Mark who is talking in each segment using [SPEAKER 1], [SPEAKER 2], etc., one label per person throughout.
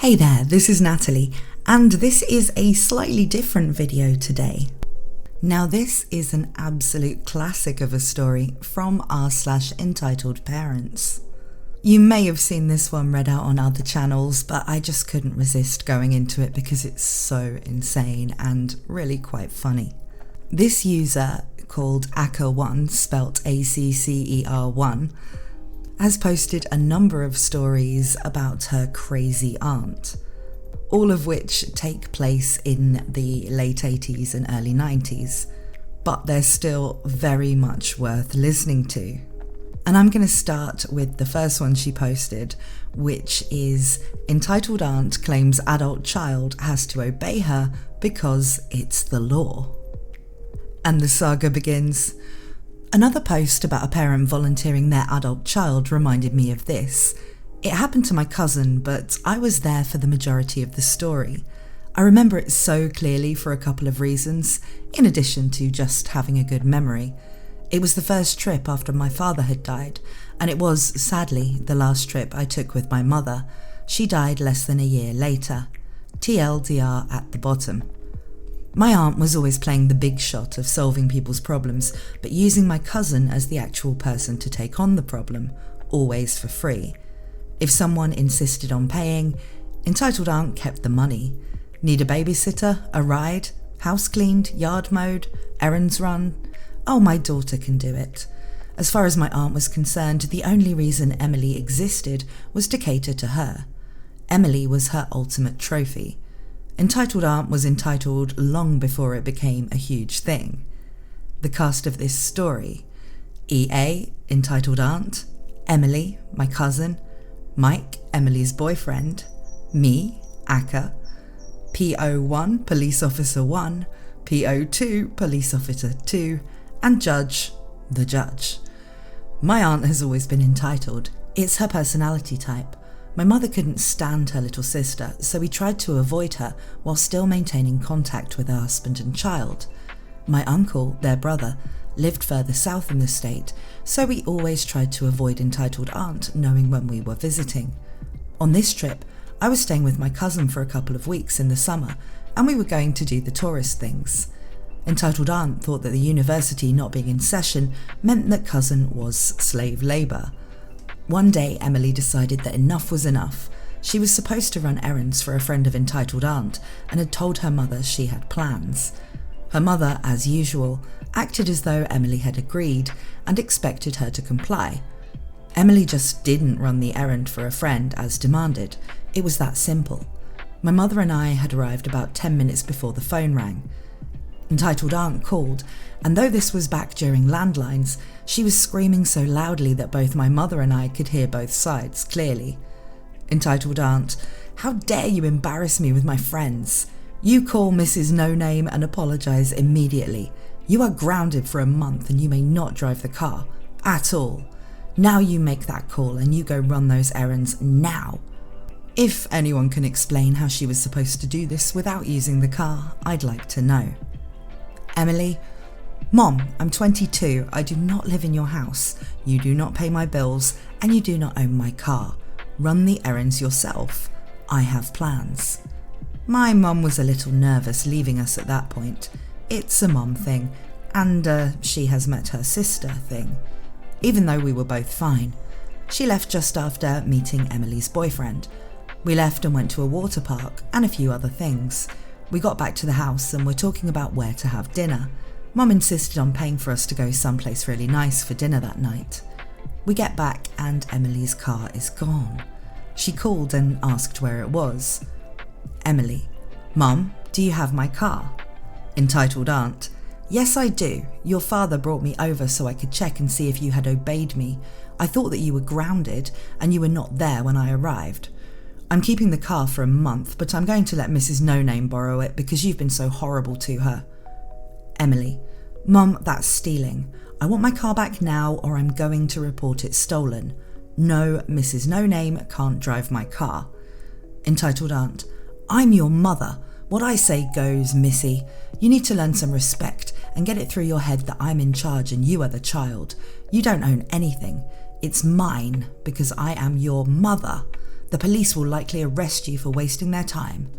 [SPEAKER 1] Hey there, this is Natalie, and this is a slightly different video today. Now this is an absolute classic of a story from r/EntitledParents. You may have seen this one read out on other channels, but I just couldn't resist going into it because it's so insane and really quite funny. This user, called Accer1, spelt ACCER1, has posted a number of stories about her crazy aunt, all of which take place in the late 80s and early 90s, but they're still very much worth listening to. And I'm going to start with the first one she posted, which is Entitled Aunt Claims Adult Child Has to Obey Her Because It's the Law. And the saga begins. Another post about a parent volunteering their adult child reminded me of this. It happened to my cousin, but I was there for the majority of the story. I remember it so clearly for a couple of reasons, in addition to just having a good memory. It was the first trip after my father had died, and it was, sadly, the last trip I took with my mother. She died less than a year later. TLDR at the bottom. My aunt was always playing the big shot of solving people's problems, but using my cousin as the actual person to take on the problem, always for free. If someone insisted on paying, Entitled Aunt kept the money. Need a babysitter, a ride, house cleaned, yard mowed, errands run? Oh, my daughter can do it. As far as my aunt was concerned, the only reason Emily existed was to cater to her. Emily was her ultimate trophy. Entitled Aunt was entitled long before it became a huge thing. The cast of this story: EA, Entitled Aunt; Emily, my cousin; Mike, Emily's boyfriend; me, Accer; PO1, Police Officer 1, PO2, Police Officer 2, and Judge, the Judge. My aunt has always been entitled. It's her personality type. My mother couldn't stand her little sister, so we tried to avoid her while still maintaining contact with her husband and child. My uncle, their brother, lived further south in the state, so we always tried to avoid Entitled Aunt knowing when we were visiting. On this trip, I was staying with my cousin for a couple of weeks in the summer, and we were going to do the tourist things. Entitled Aunt thought that the university not being in session meant that cousin was slave labour. One day, Emily decided that enough was enough. She was supposed to run errands for a friend of Entitled Aunt and had told her mother she had plans. Her mother, as usual, acted as though Emily had agreed and expected her to comply. Emily just didn't run the errand for a friend as demanded. It was that simple. My mother and I had arrived about 10 minutes before the phone rang. Entitled Aunt called, and though this was back during landlines, she was screaming so loudly that both my mother and I could hear both sides clearly. Entitled Aunt: "How dare you embarrass me with my friends? You call Mrs. No Name and apologise immediately. You are grounded for a month and you may not drive the car, at all. Now you make that call and you go run those errands now." If anyone can explain how she was supposed to do this without using the car, I'd like to know. Emily: "Mom, I'm 22, I do not live in your house, you do not pay my bills, and you do not own my car. Run the errands yourself. I have plans." My mum was a little nervous leaving us at that point. It's a mum thing, and she has met her sister thing. Even though we were both fine. She left just after meeting Emily's boyfriend. We left and went to a water park and a few other things. We got back to the house and were talking about where to have dinner. Mum insisted on paying for us to go someplace really nice for dinner that night. We get back and Emily's car is gone. She called and asked where it was. Emily: "Mum, do you have my car?" Entitled Aunt: "Yes, I do. Your father brought me over so I could check and see if you had obeyed me. I thought that you were grounded and you were not there when I arrived. I'm keeping the car for a month, but I'm going to let Mrs. No Name borrow it because you've been so horrible to her." Emily: "Mum, that's stealing. I want my car back now or I'm going to report it stolen. No, Mrs. No Name can't drive my car." Entitled Aunt: "I'm your mother. What I say goes, Missy. You need to learn some respect and get it through your head that I'm in charge and you are the child. You don't own anything. It's mine because I am your mother. The police will likely arrest you for wasting their time."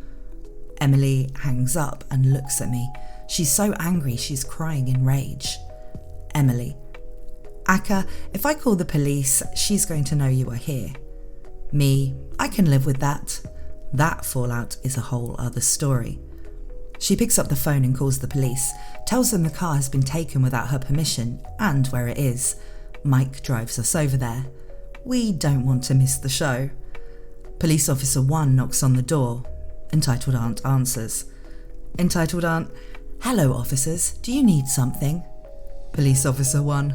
[SPEAKER 1] Emily hangs up and looks at me. She's so angry she's crying in rage. Emily: "Aka, if I call the police, she's going to know you are here." Me: "I can live with that." That fallout is a whole other story. She picks up the phone and calls the police, tells them the car has been taken without her permission and where it is. Mike drives us over there. We don't want to miss the show. Police Officer 1 knocks on the door. Entitled Aunt answers. Entitled Aunt: "Hello officers, do you need something?" Police Officer 1: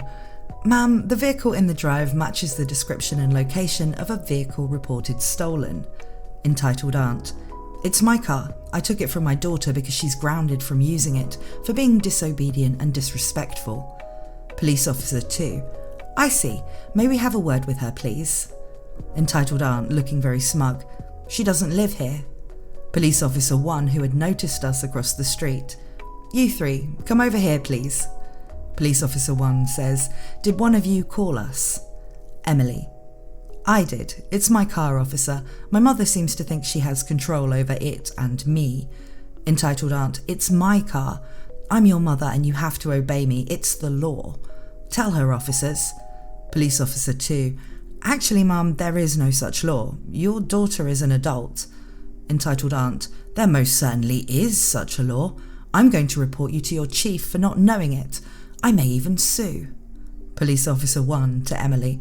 [SPEAKER 1] "Ma'am, the vehicle in the drive matches the description and location of a vehicle reported stolen." Entitled Aunt: "It's my car. I took it from my daughter because she's grounded from using it for being disobedient and disrespectful." Police Officer 2: "I see. May we have a word with her, please?" Entitled Aunt, looking very smug: "She doesn't live here." Police Officer 1, who had noticed us across the street: "You three, come over here, please." Police Officer 1 says, "Did one of you call us?" Emily: "I did. It's my car, officer. My mother seems to think she has control over it and me." Entitled Aunt: "It's my car. I'm your mother and you have to obey me. It's the law. Tell her, officers." Police Officer 2: "Actually, Mum, there is no such law. Your daughter is an adult." Entitled Aunt: "There most certainly is such a law. I'm going to report you to your chief for not knowing it. I may even sue." Police Officer 1 to Emily: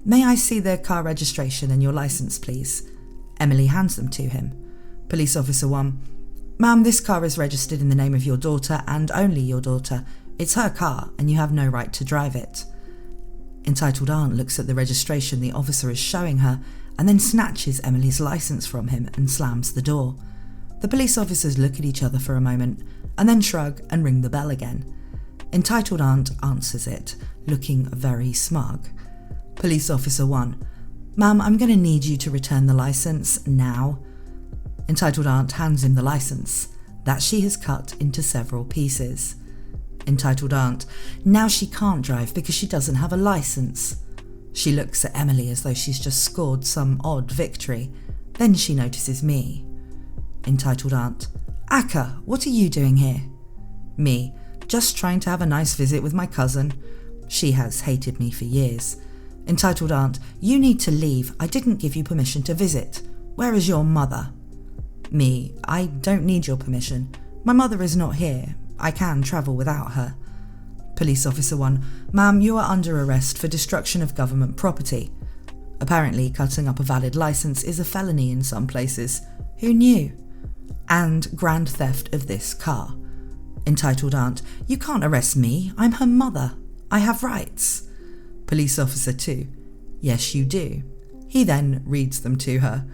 [SPEAKER 1] "May I see the car registration and your license, please?" Emily hands them to him. Police Officer 1: "Ma'am, this car is registered in the name of your daughter and only your daughter. It's her car and you have no right to drive it." Entitled Aunt looks at the registration the officer is showing her and then snatches Emily's license from him and slams the door. The police officers look at each other for a moment and then shrug and ring the bell again. Entitled Aunt answers it, looking very smug. Police Officer 1: "Ma'am, I'm going to need you to return the license now." Entitled Aunt hands him the license that she has cut into several pieces. Entitled Aunt: "Now she can't drive because she doesn't have a license." She looks at Emily as though she's just scored some odd victory. Then she notices me. Entitled Aunt: "Aka, what are you doing here?" Me: "Just trying to have a nice visit with my cousin. She has hated me for years." Entitled Aunt: "You need to leave. I didn't give you permission to visit. Where is your mother?" Me: "I don't need your permission. My mother is not here. I can travel without her." Police Officer 1: "Ma'am, you are under arrest for destruction of government property. Apparently, cutting up a valid license is a felony in some places. Who knew? And grand theft of this car." Entitled Aunt: "You can't arrest me. I'm her mother. I have rights." Police Officer 2: "Yes, you do." He then reads them to her.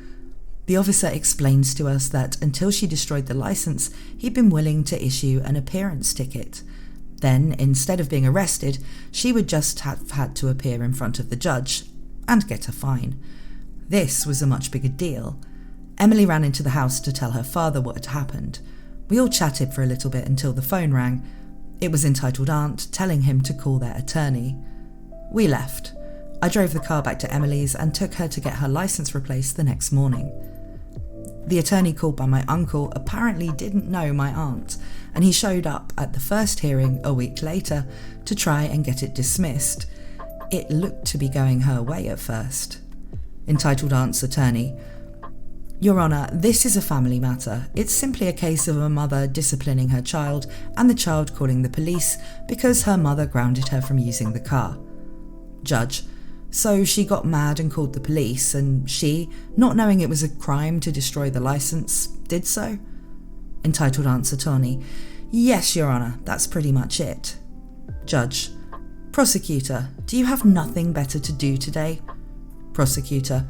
[SPEAKER 1] The officer explains to us that until she destroyed the license, he'd been willing to issue an appearance ticket. Then, instead of being arrested, she would just have had to appear in front of the judge and get a fine. This was a much bigger deal. Emily ran into the house to tell her father what had happened. We all chatted for a little bit until the phone rang. It was Entitled Aunt telling him to call their attorney. We left. I drove the car back to Emily's and took her to get her license replaced the next morning. The attorney called by my uncle apparently didn't know my aunt, and he showed up at the first hearing a week later to try and get it dismissed. It looked to be going her way at first. Entitled Aunt's attorney: "Your Honour, this is a family matter. It's simply a case of a mother disciplining her child and the child calling the police because her mother grounded her from using the car." Judge: "So she got mad and called the police, and she, not knowing it was a crime to destroy the license, did so?" Entitled Aunt's attorney: "Yes, Your Honour, that's pretty much it." Judge: "Prosecutor, do you have nothing better to do today?" Prosecutor: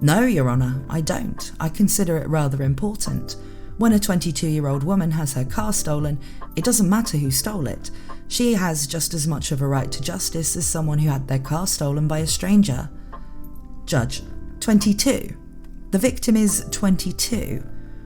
[SPEAKER 1] "No, Your Honour, I don't. I consider it rather important. When a 22-year-old woman has her car stolen, it doesn't matter who stole it. She has just as much of a right to justice as someone who had their car stolen by a stranger." Judge: 22? The victim is 22?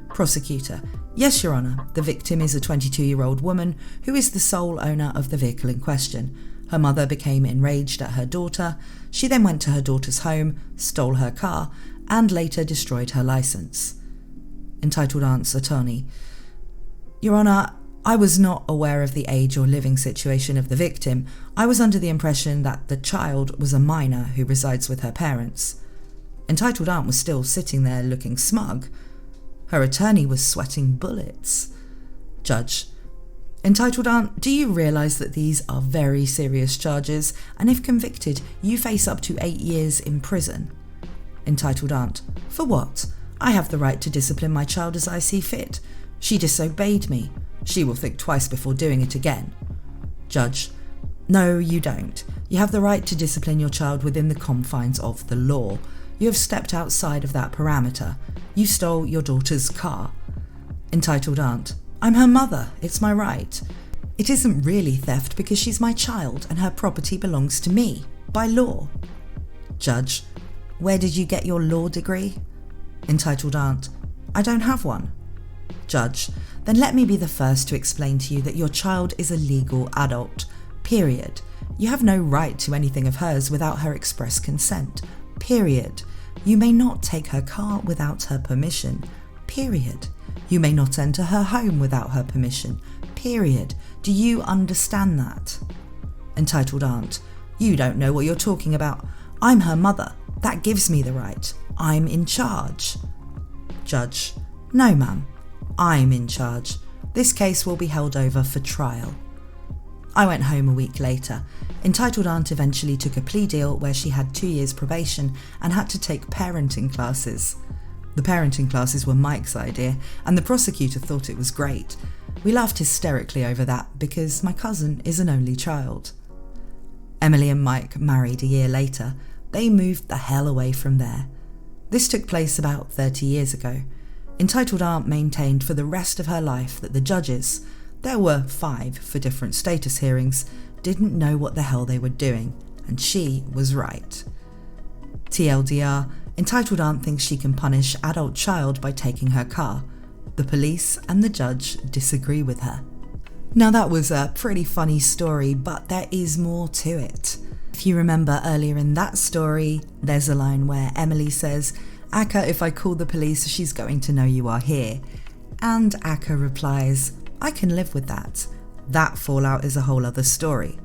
[SPEAKER 1] Prosecutor: "Yes, Your Honour, the victim is a 22-year-old woman who is the sole owner of the vehicle in question. Her mother became enraged at her daughter. She then went to her daughter's home, stole her car, and later destroyed her licence. Entitled Aunt's attorney: Your Honour, I was not aware of the age or living situation of the victim. I was under the impression that the child was a minor who resides with her parents. Entitled Aunt was still sitting there looking smug. Her attorney was sweating bullets. Judge: Entitled Aunt, do you realise that these are very serious charges, and if convicted, you face up to 8 years in prison? Entitled Aunt: For what? I have the right to discipline my child as I see fit. She disobeyed me. She will think twice before doing it again. Judge: No, you don't. You have the right to discipline your child within the confines of the law. You have stepped outside of that parameter. You stole your daughter's car. Entitled Aunt: I'm her mother. It's my right. It isn't really theft because she's my child and her property belongs to me, by law. Judge: Where did you get your law degree? Entitled Aunt: I don't have one. Judge: Then let me be the first to explain to you that your child is a legal adult. Period. You have no right to anything of hers without her express consent. Period. You may not take her car without her permission. Period. You may not enter her home without her permission. Period. Do you understand that? Entitled Aunt: You don't know what you're talking about. I'm her mother. That gives me the right. I'm in charge. Judge: No, ma'am. I'm in charge. This case will be held over for trial. I went home a week later. Entitled Aunt eventually took a plea deal where she had 2 years probation and had to take parenting classes. The parenting classes were Mike's idea, and the prosecutor thought it was great. We laughed hysterically over that because my cousin is an only child. Emily and Mike married a year later. They moved the hell away from there. This took place about 30 years ago. Entitled Aunt maintained for the rest of her life that the judges, there were 5 for different status hearings, didn't know what the hell they were doing, and she was right. TLDR, Entitled Aunt thinks she can punish adult child by taking her car. The police and the judge disagree with her. Now that was a pretty funny story, but there is more to it. If you remember earlier in that story, there's a line where Emily says, Akka, if I call the police, she's going to know you are here. And Akka replies, I can live with that. That fallout is a whole other story.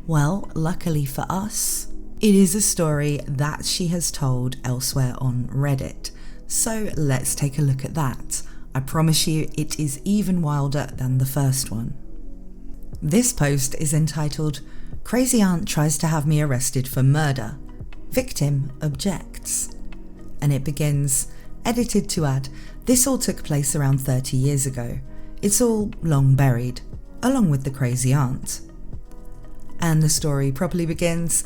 [SPEAKER 1] Well, luckily for us, it is a story that she has told elsewhere on Reddit. So let's take a look at that. I promise you it is even wilder than the first one. This post is entitled, Crazy Aunt Tries to Have Me Arrested for Murder. Victim Objects. And it begins, edited to add, this all took place around 30 years ago. It's all long buried, along with the crazy aunt. And the story properly begins,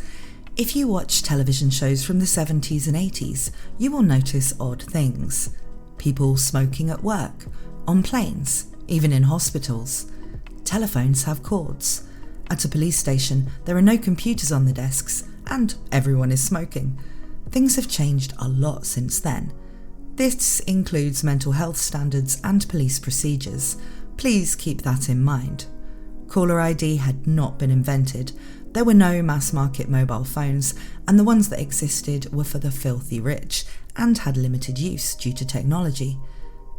[SPEAKER 1] if you watch television shows from the 70s and 80s, you will notice odd things. People smoking at work, on planes, even in hospitals. Telephones have cords. At a police station, there are no computers on the desks, and everyone is smoking. Things have changed a lot since then. This includes mental health standards and police procedures. Please keep that in mind. Caller ID had not been invented. There were no mass market mobile phones, and the ones that existed were for the filthy rich and had limited use due to technology.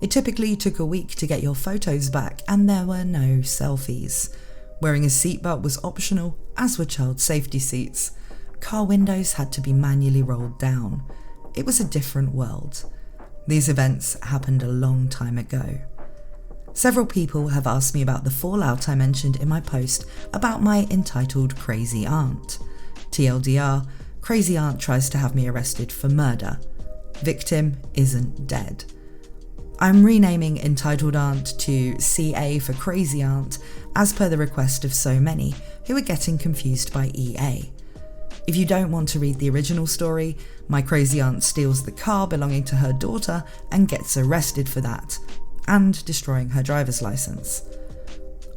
[SPEAKER 1] It typically took a week to get your photos back, and there were no selfies. Wearing a seatbelt was optional, as were child safety seats. Car windows had to be manually rolled down. It was a different world. These events happened a long time ago. Several people have asked me about the fallout I mentioned in my post about my entitled Crazy Aunt. TLDR, Crazy Aunt tries to have me arrested for murder. Victim isn't dead. I'm renaming Entitled Aunt to CA for Crazy Aunt as per the request of so many who are getting confused by EA. If you don't want to read the original story, my crazy aunt steals the car belonging to her daughter and gets arrested for that, and destroying her driver's license.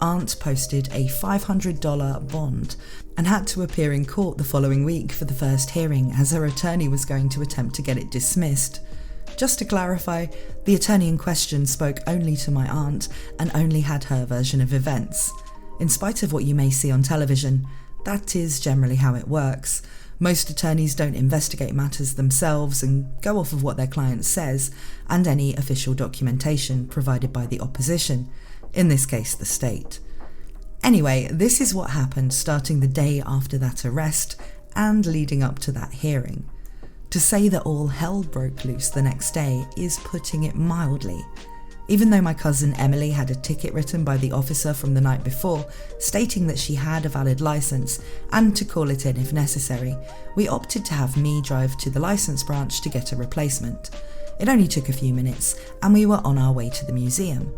[SPEAKER 1] Aunt posted a $500 bond and had to appear in court the following week for the first hearing as her attorney was going to attempt to get it dismissed. Just to clarify, the attorney in question spoke only to my aunt and only had her version of events. In spite of what you may see on television, that is generally how it works. Most attorneys don't investigate matters themselves and go off of what their client says and any official documentation provided by the opposition, in this case the state. Anyway, this is what happened starting the day after that arrest and leading up to that hearing. To say that all hell broke loose the next day is putting it mildly. Even though my cousin Emily had a ticket written by the officer from the night before, stating that she had a valid license and to call it in if necessary, we opted to have me drive to the license branch to get a replacement. It only took a few minutes and we were on our way to the museum.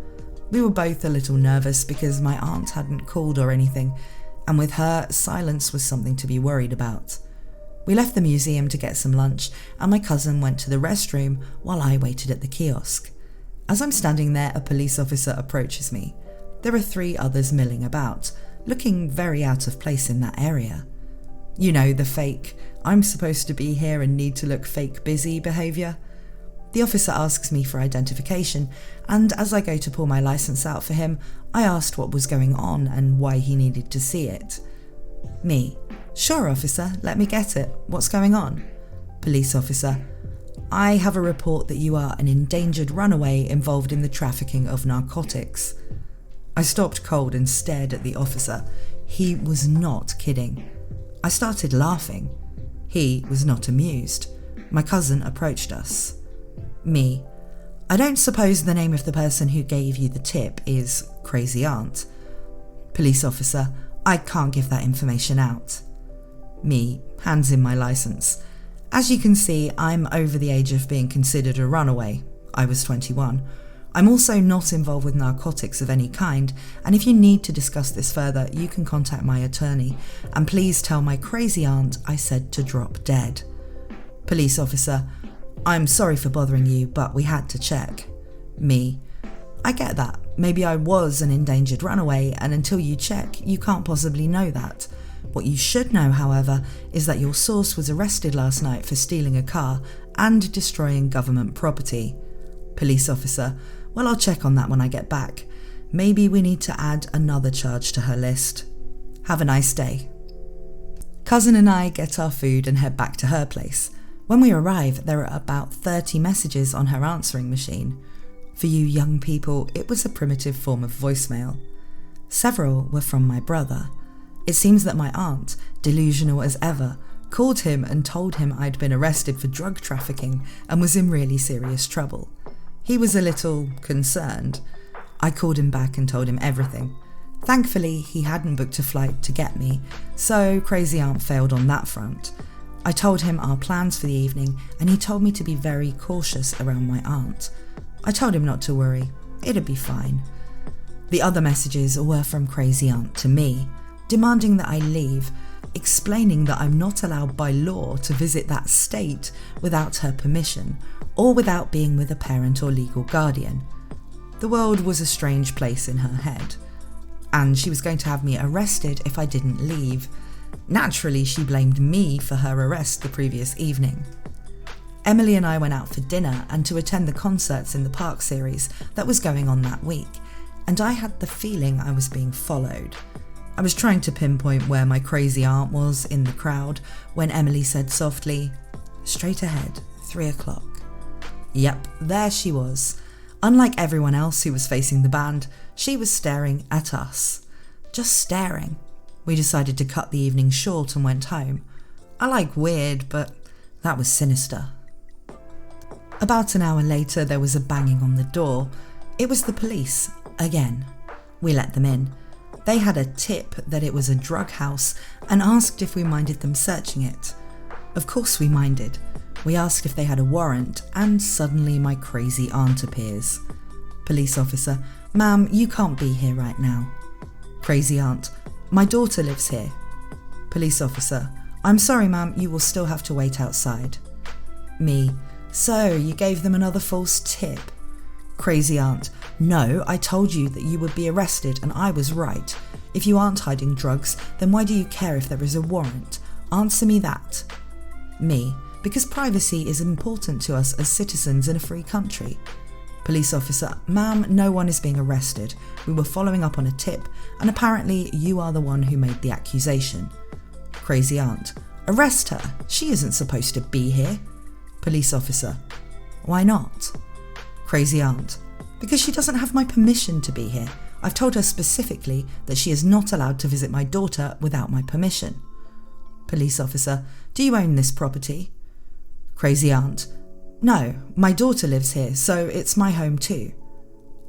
[SPEAKER 1] We were both a little nervous because my aunt hadn't called or anything, and with her, silence was something to be worried about. We left the museum to get some lunch and my cousin went to the restroom while I waited at the kiosk. As I'm standing there, a police officer approaches me. There are 3 others milling about, looking very out of place in that area. You know, the fake, I'm supposed to be here and need to look fake busy behaviour. The officer asks me for identification, and as I go to pull my licence out for him, I asked what was going on and why he needed to see it. Me: "Sure, officer, let me get it. What's going on?" Police officer: "I have a report that you are an endangered runaway involved in the trafficking of narcotics." I stopped cold and stared at the officer. He was not kidding. I started laughing. He was not amused. My cousin approached us. Me: "I don't suppose the name of the person who gave you the tip is Crazy Aunt?" Police officer: "I can't give that information out." Me: hands in my licence. As you can see, I'm over the age of being considered a runaway. I was 21. I'm also not involved with narcotics of any kind, and if you need to discuss this further, you can contact my attorney, and please tell my crazy aunt I said to drop dead. Police officer: "I'm sorry for bothering you, but we had to check." Me: "I get that. Maybe I was an endangered runaway, and until you check, you can't possibly know that. What you should know, however, is that your source was arrested last night for stealing a car and destroying government property." Police officer: "Well, I'll check on that when I get back. Maybe we need to add another charge to her list. Have a nice day." Cousin and I get our food and head back to her place. When we arrive, there are about 30 messages on her answering machine. For you young people, it was a primitive form of voicemail. Several were from my brother. It seems that my aunt, delusional as ever, called him and told him I'd been arrested for drug trafficking and was in really serious trouble. He was a little concerned. I called him back and told him everything. Thankfully, he hadn't booked a flight to get me, so Crazy Aunt failed on that front. I told him our plans for the evening and he told me to be very cautious around my aunt. I told him not to worry, it'd be fine. The other messages were from Crazy Aunt to me, demanding that I leave, explaining that I'm not allowed by law to visit that state without her permission or without being with a parent or legal guardian. The world was a strange place in her head, and she was going to have me arrested if I didn't leave. Naturally, she blamed me for her arrest the previous evening. Emily and I went out for dinner and to attend the concerts in the Park series that was going on that week, and I had the feeling I was being followed. I was trying to pinpoint where my crazy aunt was in the crowd when Emily said softly, "Straight ahead, 3 o'clock. Yep, there she was. Unlike everyone else who was facing the band, she was staring at us. Just staring. We decided to cut the evening short and went home. I like weird, but that was sinister. About an hour later, there was a banging on the door. It was the police, again. We let them in. They had a tip that it was a drug house and asked if we minded them searching it. Of course we minded. We asked if they had a warrant, and suddenly my crazy aunt appears. Police officer: "Ma'am, you can't be here right now." Crazy aunt: "My daughter lives here." Police officer: "I'm sorry ma'am, you will still have to wait outside." Me: "So, you gave them another false tip?" Crazy aunt: "No, I told you that you would be arrested and I was right. If you aren't hiding drugs, then why do you care if there is a warrant? Answer me that." Me: "Because privacy is important to us as citizens in a free country." Police officer: "Ma'am, no one is being arrested. We were following up on a tip, and apparently you are the one who made the accusation." Crazy aunt: Arrest her. She isn't supposed to be here. Police officer. Why not? Crazy aunt. Because she doesn't have my permission to be here. I've told her specifically that she is not allowed to visit my daughter without my permission. Police officer. Do you own this property? Crazy aunt. No, my daughter lives here, so it's my home too.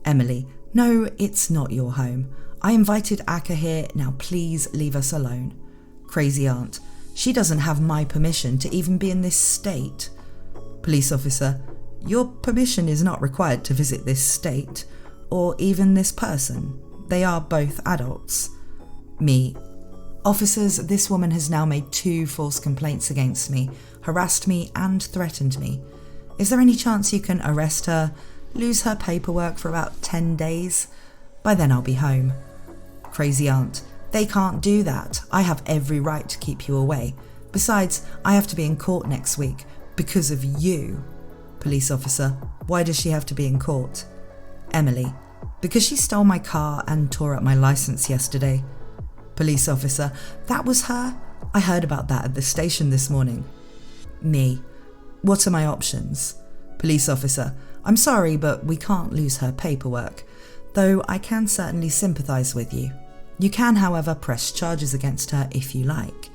[SPEAKER 1] Emily. No, it's not your home. I invited Akka here, now please leave us alone. Crazy aunt. She doesn't have my permission to even be in this state. Police officer. Your permission is not required to visit this state, or even this person. They are both adults. Me. Officers, this woman has now made 2 false complaints against me, harassed me and threatened me. Is there any chance you can arrest her, lose her paperwork for about 10 days? By then I'll be home. Crazy aunt. They can't do that. I have every right to keep you away. Besides, I have to be in court next week because of you. Police officer. Why does she have to be in court? Emily. Because she stole my car and tore up my license yesterday. Police officer. That was her? I heard about that at the station this morning. Me. What are my options? Police officer. I'm sorry, but we can't lose her paperwork, though I can certainly sympathise with you. You can, however, press charges against her if you like.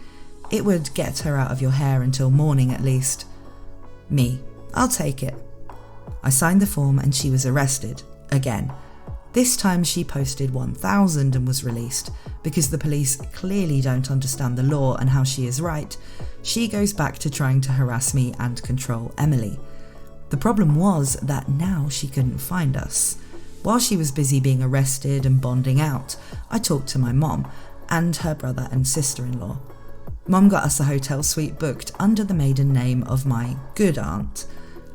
[SPEAKER 1] It would get her out of your hair until morning at least. Me. I'll take it. I signed the form and she was arrested, again. This time she posted 1,000 and was released. Because the police clearly don't understand the law and how she is right, she goes back to trying to harass me and control Emily. The problem was that now she couldn't find us. While she was busy being arrested and bonding out, I talked to my mom and her brother and sister-in-law. Mom got us a hotel suite booked under the maiden name of my good aunt.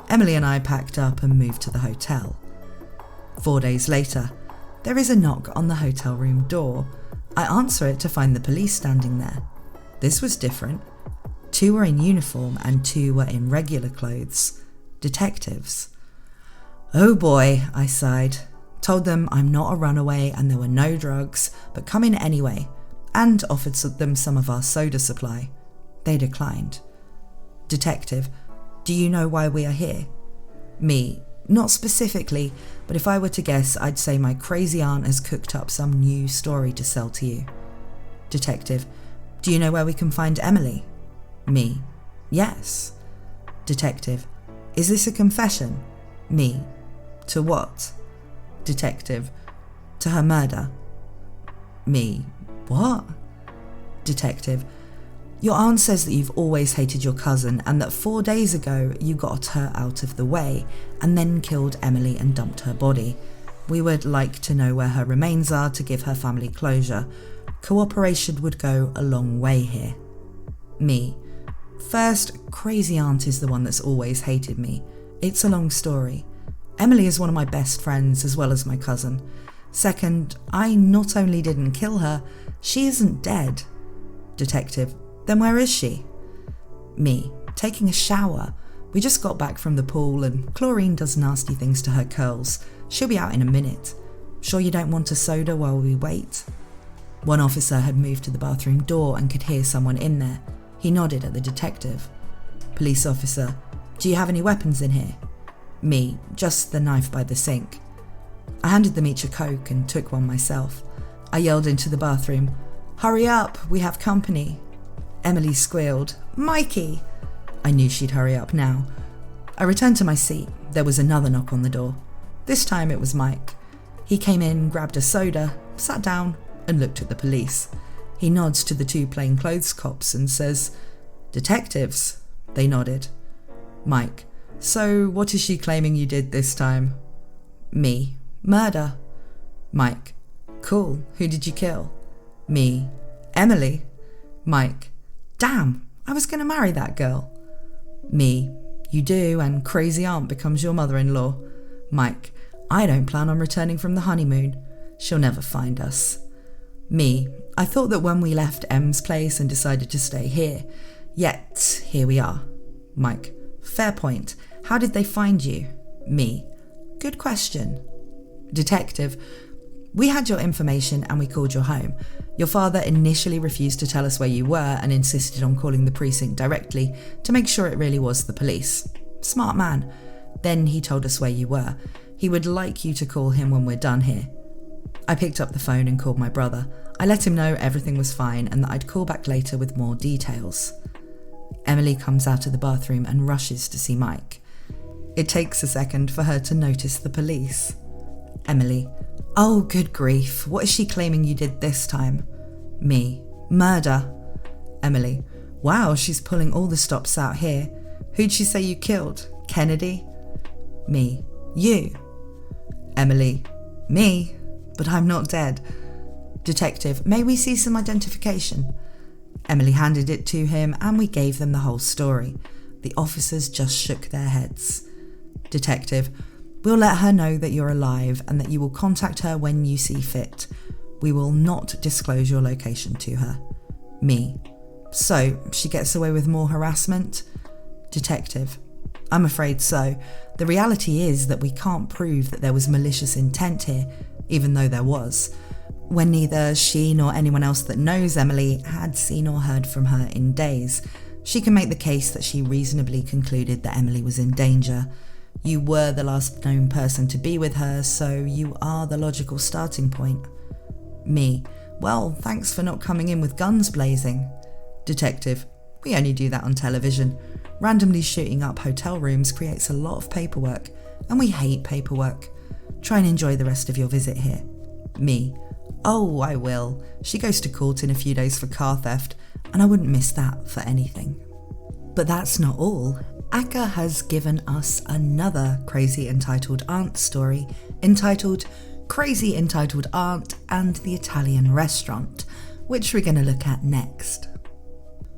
[SPEAKER 1] Emily and I packed up and moved to the hotel. 4 days later, there is a knock on the hotel room door. I answer it to find the police standing there. This was different. 2 were in uniform and 2 were in regular clothes. Detectives. Oh boy, I sighed. Told them I'm not a runaway and there were no drugs, but come in anyway, and offered them some of our soda supply. They declined. Detective. Do you know why we are here? Me. Not specifically, but if I were to guess, I'd say my crazy aunt has cooked up some new story to sell to you. Detective. Do you know where we can find Emily? Me. Yes. Detective. Is this a confession? Me. To what? Detective. To her murder. Me. What? Detective. Your aunt says that you've always hated your cousin and that 4 days ago you got her out of the way and then killed Emily and dumped her body. We would like to know where her remains are to give her family closure. Cooperation would go a long way here. Me. First, crazy aunt is the one that's always hated me. It's a long story. Emily is one of my best friends as well as my cousin. Second, I not only didn't kill her, she isn't dead. Detective. Then where is she? Me. Taking a shower. We just got back from the pool and chlorine does nasty things to her curls. She'll be out in a minute. Sure you don't want a soda while we wait? One officer had moved to the bathroom door and could hear someone in there. He nodded at the detective. Police officer. Do you have any weapons in here? Me. Just the knife by the sink. I handed them each a Coke and took one myself. I yelled into the bathroom. Hurry up, we have company. Emily squealed, Mikey! I knew she'd hurry up now. I returned to my seat. There was another knock on the door. This time it was Mike. He came in, grabbed a soda, sat down, and looked at the police. He nods to the 2 plainclothes cops and says, Detectives. They nodded. Mike. So what is she claiming you did this time? Me. Murder. Mike. Cool. Who did you kill? Me. Emily. Mike. Damn, I was going to marry that girl. Me. You do, and crazy aunt becomes your mother-in-law. Mike. I don't plan on returning from the honeymoon. She'll never find us. Me. I thought that when we left M's place and decided to stay here. Yet, here we are. Mike. Fair point. How did they find you? Me. Good question. Detective. We had your information and we called your home. Your father initially refused to tell us where you were and insisted on calling the precinct directly to make sure it really was the police. Smart man. Then he told us where you were. He would like you to call him when we're done here. I picked up the phone and called my brother. I let him know everything was fine and that I'd call back later with more details. Emily comes out of the bathroom and rushes to see Mike. It takes a second for her to notice the police. Emily: "Oh, good grief, what is she claiming you did this time?" Me: "Murder." Emily: "Wow, she's pulling all the stops out here. Who'd she say you killed? Kennedy?" Me: "You." Emily: "Me? But I'm not dead." Detective: "May we see some identification?" Emily handed it to him and we gave them the whole story. The officers just shook their heads. Detective: "We'll let her know that you're alive and that you will contact her when you see fit. We will not disclose your location to her." Me: "So, she gets away with more harassment?" Detective: "I'm afraid so. The reality is that we can't prove that there was malicious intent here, even though there was. When neither she nor anyone else that knows Emily had seen or heard from her in days, she can make the case that she reasonably concluded that Emily was in danger. You were the last known person to be with her, so you are the logical starting point." Me: "Well, thanks for not coming in with guns blazing." Detective: "We only do that on television. Randomly shooting up hotel rooms creates a lot of paperwork, and we hate paperwork. Try and enjoy the rest of your visit here." Me: "Oh, I will. She goes to court in a few days for car theft, and I wouldn't miss that for anything." But that's not all. Akka has given us another crazy entitled aunt story entitled Crazy Entitled Aunt and the Italian Restaurant, which we're going to look at next.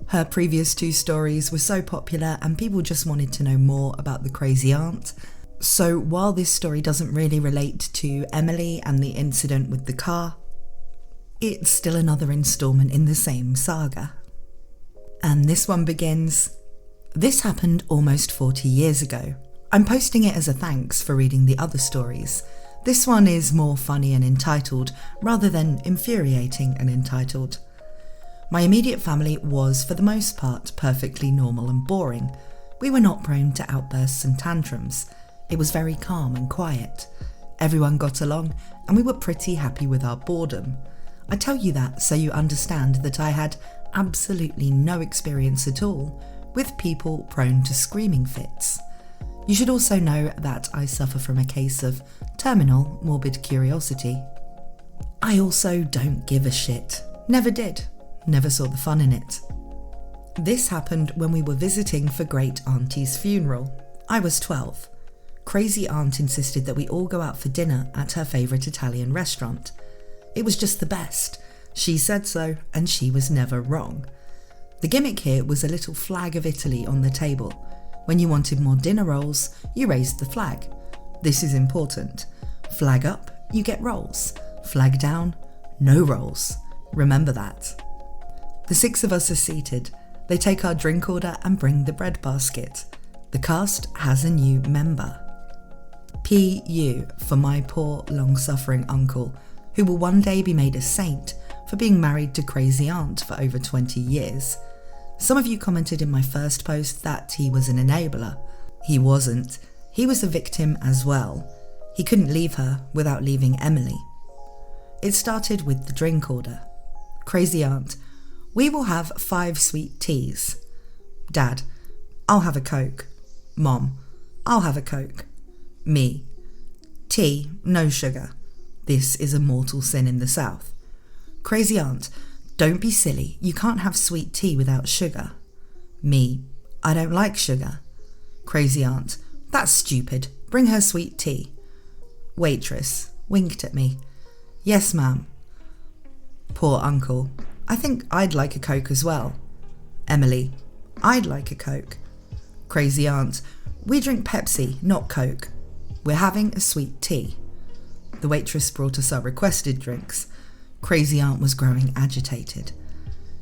[SPEAKER 1] Her previous two stories were so popular and people just wanted to know more about the crazy aunt. So while this story doesn't really relate to Emily and the incident with the car, it's still another installment in the same saga. And this one begins: "This happened almost 40 years ago. I'm posting it as a thanks for reading the other stories. This one is more funny and entitled rather than infuriating and entitled. My immediate family was, for the most part, perfectly normal and boring. We were not prone to outbursts and tantrums. It was very calm and quiet. Everyone got along and we were pretty happy with our boredom. I tell you that so you understand that I had absolutely no experience at all with people prone to screaming fits. You should also know that I suffer from a case of terminal morbid curiosity. I also don't give a shit. Never did. Never saw the fun in it. This happened when we were visiting for Great Auntie's funeral. I was 12. Crazy Aunt insisted that we all go out for dinner at her favourite Italian restaurant. It was just the best. She said so, and she was never wrong. The gimmick here was a little flag of Italy on the table. When you wanted more dinner rolls, you raised the flag. This is important. Flag up, you get rolls. Flag down, no rolls. Remember that. The 6 of us are seated. They take our drink order and bring the bread basket. The cast has a new member. P.U. for my poor, long-suffering uncle, who will one day be made a saint for being married to Crazy Aunt for over 20 years. Some of you commented in my first post that he was an enabler. He wasn't. He was a victim as well. He couldn't leave her without leaving Emily. It started with the drink order. Crazy Aunt: "We will have 5 sweet teas." Dad: "I'll have a Coke." Mom: "I'll have a Coke." Me: "Tea, no sugar. This is a mortal sin in the South." Crazy Aunt: "Don't be silly. You can't have sweet tea without sugar." Me: "I don't like sugar." Crazy Aunt: "That's stupid. Bring her sweet tea." Waitress winked at me. "Yes, ma'am." Poor uncle: "I think I'd like a Coke as well." Emily: "I'd like a Coke." Crazy Aunt: "We drink Pepsi, not Coke. We're having a sweet tea." The waitress brought us our requested drinks. Crazy Aunt was growing agitated.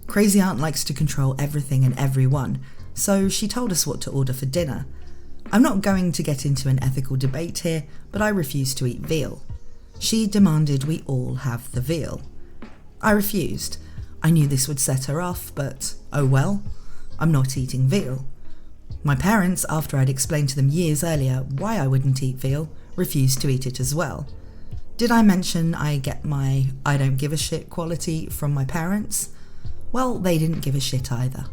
[SPEAKER 1] Crazy Aunt likes to control everything and everyone, so she told us what to order for dinner. I'm not going to get into an ethical debate here, but I refuse to eat veal. She demanded we all have the veal. I refused. I knew this would set her off, but oh well, I'm not eating veal. My parents, after I'd explained to them years earlier why I wouldn't eat veal, refused to eat it as well. Did I mention I get my I don't give a shit quality from my parents? Well, they didn't give a shit either.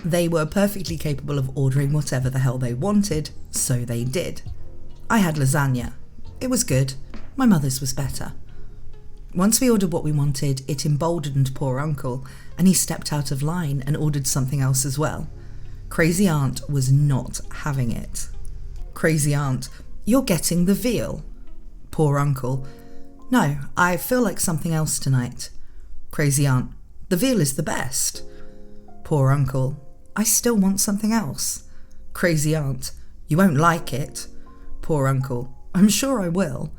[SPEAKER 1] They were perfectly capable of ordering whatever the hell they wanted, so they did. I had lasagna. It was good. My mother's was better. Once we ordered what we wanted, it emboldened poor uncle, and he stepped out of line and ordered something else as well. Crazy aunt was not having it. Crazy aunt, you're getting the veal. Poor uncle, no, I feel like something else tonight. Crazy aunt, the veal is the best. Poor uncle, I still want something else. Crazy aunt, you won't like it. Poor uncle, I'm sure I will.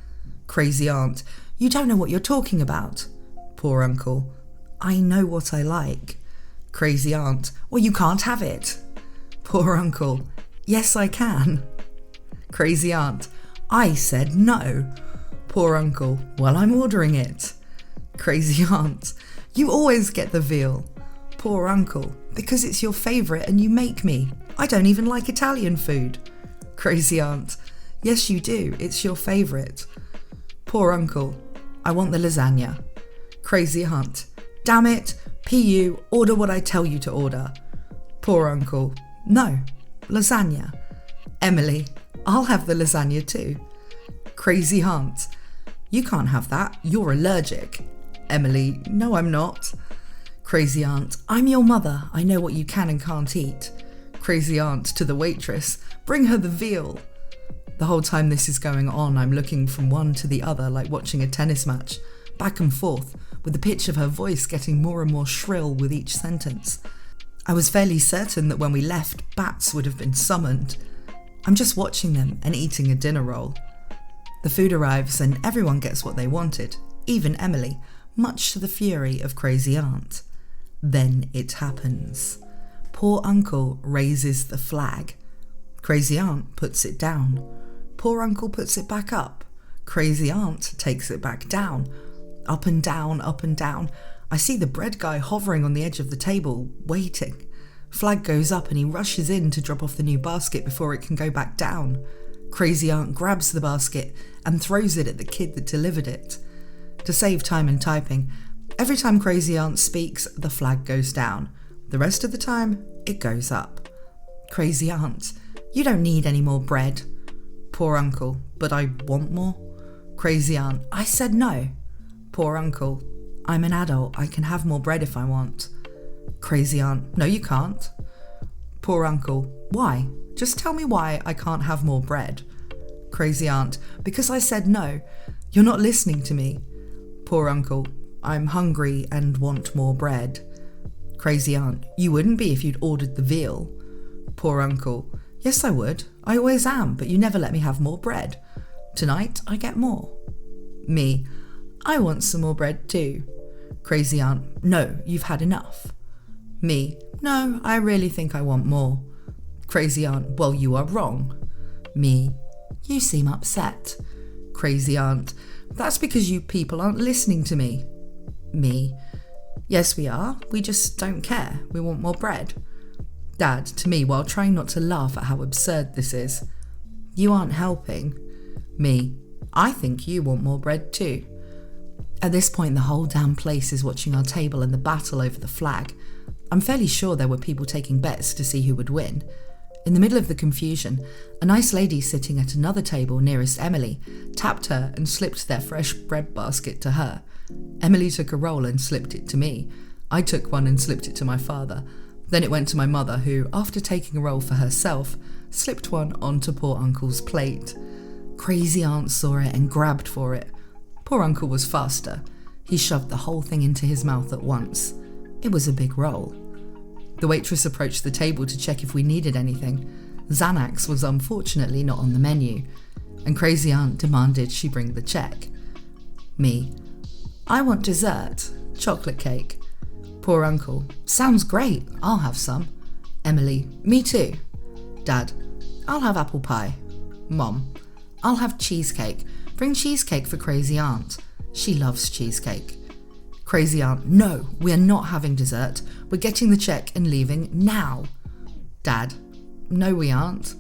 [SPEAKER 1] Crazy aunt, you don't know what you're talking about. Poor uncle, I know what I like. Crazy aunt, well, you can't have it. Poor uncle, yes I can. Crazy aunt, I said no. Poor uncle, well, I'm ordering it. Crazy aunt, you always get the veal. Poor uncle, because it's your favourite and you make me. I don't even like Italian food. Crazy aunt, yes you do, it's your favourite. Poor uncle, I want the lasagna. Crazy aunt, damn it, PU, order what I tell you to order. Poor uncle, no, lasagna. Emily, I'll have the lasagna too. Crazy aunt, you can't have that, you're allergic. Emily, no I'm not. Crazy aunt, I'm your mother, I know what you can and can't eat. Crazy aunt to the waitress, bring her the veal. The whole time this is going on, I'm looking from one to the other like watching a tennis match, back and forth, with the pitch of her voice getting more and more shrill with each sentence. I was fairly certain that when we left, bats would have been summoned. I'm just watching them and eating a dinner roll. The food arrives and everyone gets what they wanted, even Emily, much to the fury of Crazy Aunt. Then it happens. Poor uncle raises the flag. Crazy Aunt puts it down. Poor uncle puts it back up. Crazy Aunt takes it back down. Up and down, up and down. I see the bread guy hovering on the edge of the table, waiting. Flag goes up and he rushes in to drop off the new basket before it can go back down. Crazy Aunt grabs the basket and throws it at the kid that delivered it. To save time in typing, every time Crazy Aunt speaks, the flag goes down. The rest of the time, it goes up. Crazy Aunt, you don't need any more bread. Poor uncle, but I want more. Crazy Aunt, I said no. Poor uncle, I'm an adult, I can have more bread if I want. Crazy Aunt, no you can't. Poor uncle, why? Just tell me why I can't have more bread. Crazy Aunt, because I said no. You're not listening to me. Poor uncle, I'm hungry and want more bread. Crazy Aunt, you wouldn't be if you'd ordered the veal. Poor uncle, yes I would. I always am, but you never let me have more bread. Tonight I get more. Me, I want some more bread too. Crazy Aunt, no, you've had enough. Me, no, I really think I want more. Crazy Aunt, well you are wrong. Me, you seem upset. Crazy Aunt, that's because you people aren't listening to me. Me, yes we are, we just don't care, we want more bread. Dad, to me, while trying not to laugh at how absurd this is. You aren't helping. Me, I think you want more bread too. At this point, the whole damn place is watching our table and the battle over the flag. I'm fairly sure there were people taking bets to see who would win. In the middle of the confusion, a nice lady sitting at another table nearest Emily tapped her and slipped their fresh bread basket to her. Emily took a roll and slipped it to me. I took one and slipped it to my father. Then it went to my mother who, after taking a roll for herself, slipped one onto poor uncle's plate. Crazy Aunt saw it and grabbed for it. Poor uncle was faster. He shoved the whole thing into his mouth at once. It was a big roll. The waitress approached the table to check if we needed anything. Xanax was unfortunately not on the menu, and Crazy Aunt demanded she bring the check. Me, I want dessert, chocolate cake. Poor uncle, sounds great, I'll have some. Emily, me too. Dad, I'll have apple pie. Mom, I'll have cheesecake. bring cheesecake for crazy aunt. She loves cheesecake. Crazy aunt, no, we are not having dessert. We're getting the check and leaving now. Dad, no we aren't.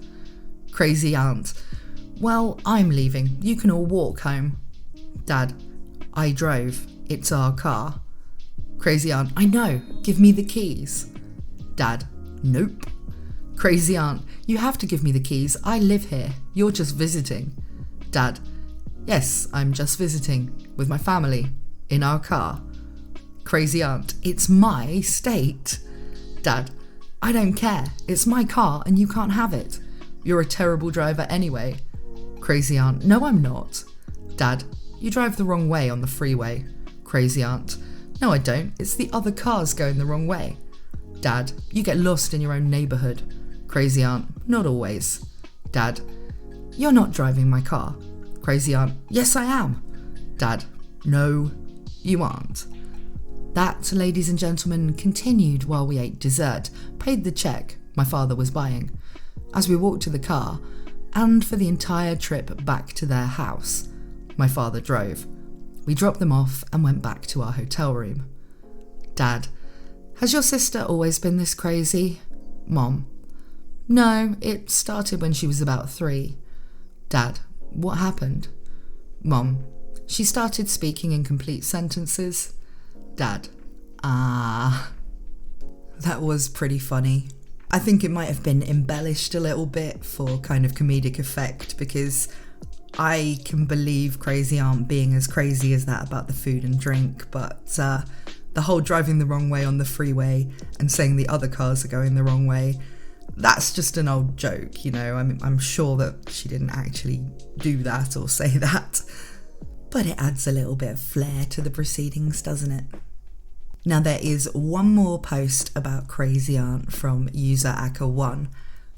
[SPEAKER 1] Crazy aunt, well, I'm leaving. You can all walk home. Dad, I drove. It's our car. Crazy aunt, I know. Give me the keys. Dad, nope. Crazy aunt, you have to give me the keys. I live here. You're just visiting. Dad, yes, I'm just visiting with my family in our car. Crazy aunt, it's my estate. Dad, I don't care. It's my car and you can't have it. You're a terrible driver anyway. Crazy aunt, no I'm not. Dad, you drive the wrong way on the freeway. Crazy aunt, no I don't. It's the other cars going the wrong way. Dad, you get lost in your own neighbourhood. Crazy aunt, not always. Dad, you're not driving my car. Crazy aunt, yes I am. Dad, no, you aren't. That, ladies and gentlemen, continued while we ate dessert, paid the check my father was buying, as we walked to the car, and for the entire trip back to their house, my father drove. We dropped them off and went back to our hotel room. Dad, has your sister always been this crazy? Mom, no, it started when she was about 3. Dad, what happened? Mom, she started speaking in complete sentences. Dad, that was pretty funny. I think it might have been embellished a little bit for kind of comedic effect, because I can believe Crazy Aunt being as crazy as that about the food and drink, but the whole driving the wrong way on the freeway and saying the other cars are going the wrong way, that's just an old joke, you know. I'm sure that she didn't actually do that or say that, but it adds a little bit of flair to the proceedings, doesn't it? Now there is one more post about Crazy Aunt from user Aka1,